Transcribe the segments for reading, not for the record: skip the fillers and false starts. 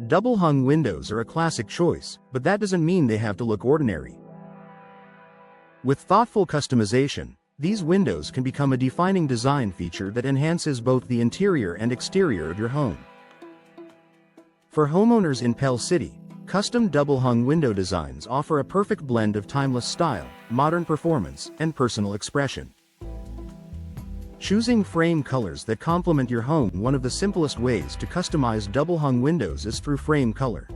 Double-hung windows are a classic choice, but that doesn't mean they have to look ordinary. With thoughtful customization, these windows can become a defining design feature that enhances both the interior and exterior of your home. For homeowners in Pell City, custom double-hung window designs offer a perfect blend of timeless style, modern performance, and personal expression. Choosing frame colors that complement your home. One of the simplest ways to customize double-hung windows is through frame color.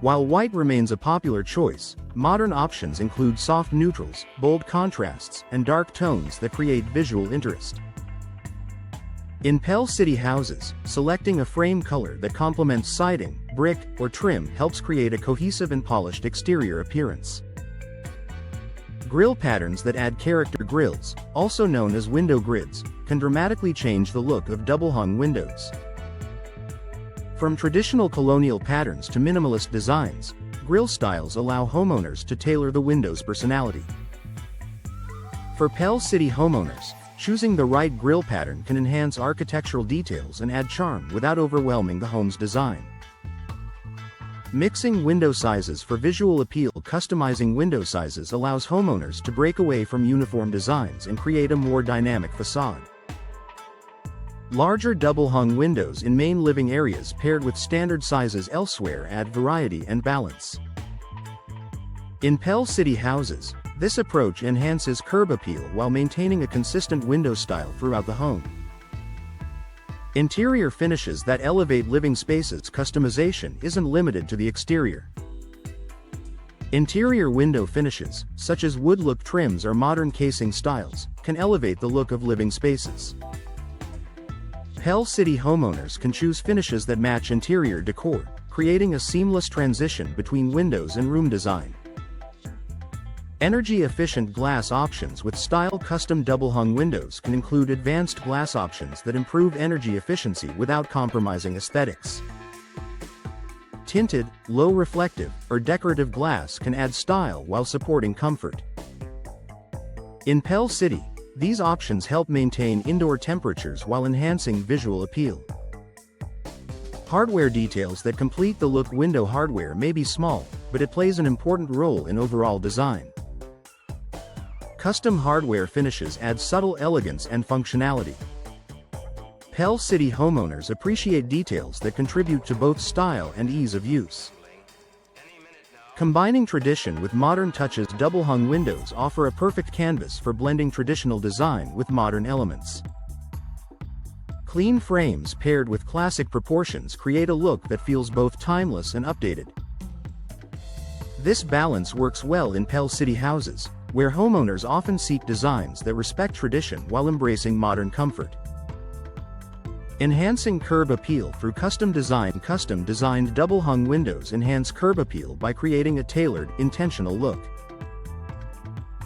While white remains a popular choice, modern options include soft neutrals, bold contrasts, and dark tones that create visual interest. In Pell City houses, selecting a frame color that complements siding, brick, or trim helps create a cohesive and polished exterior appearance. Grille patterns that add character. Grilles, also known as window grids, can dramatically change the look of double-hung windows. From traditional colonial patterns to minimalist designs, grille styles allow homeowners to tailor the window's personality. For Pell City homeowners, choosing the right grille pattern can enhance architectural details and add charm without overwhelming the home's design. Mixing window sizes for visual appeal. Customizing window sizes allows homeowners to break away from uniform designs and create a more dynamic facade. Larger double-hung windows in main living areas paired with standard sizes elsewhere add variety and balance. In Pell City houses, this approach enhances curb appeal while maintaining a consistent window style throughout the home. Interior finishes that elevate living spaces. Customization isn't limited to the exterior. Interior window finishes, such as wood-look trims or modern casing styles, can elevate the look of living spaces. Pell City homeowners can choose finishes that match interior decor, creating a seamless transition between windows and room design. Energy-efficient glass options with style. Custom double-hung windows can include advanced glass options that improve energy efficiency without compromising aesthetics. Tinted, low-reflective, or decorative glass can add style while supporting comfort. In Pell City, these options help maintain indoor temperatures while enhancing visual appeal. Hardware details that complete the look. Window hardware may be small, but it plays an important role in overall design. Custom hardware finishes add subtle elegance and functionality. Pell City homeowners appreciate details that contribute to both style and ease of use. Combining tradition with modern touches. Double-hung windows offer a perfect canvas for blending traditional design with modern elements. Clean frames paired with classic proportions create a look that feels both timeless and updated. This balance works well in Pell City houses, where homeowners often seek designs that respect tradition while embracing modern comfort. Enhancing curb appeal through custom design. Custom-designed double-hung windows enhance curb appeal by creating a tailored, intentional look.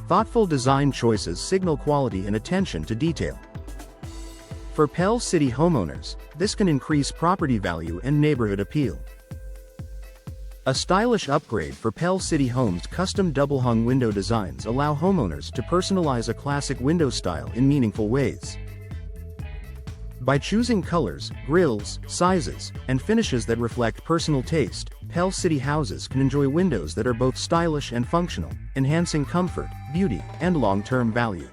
Thoughtful design choices signal quality and attention to detail. For Pell City homeowners, this can increase property value and neighborhood appeal. A stylish upgrade for Pell City homes. Custom double-hung window designs allow homeowners to personalize a classic window style in meaningful ways. By choosing colors, grilles, sizes, and finishes that reflect personal taste, Pell City houses can enjoy windows that are both stylish and functional, enhancing comfort, beauty, and long-term value.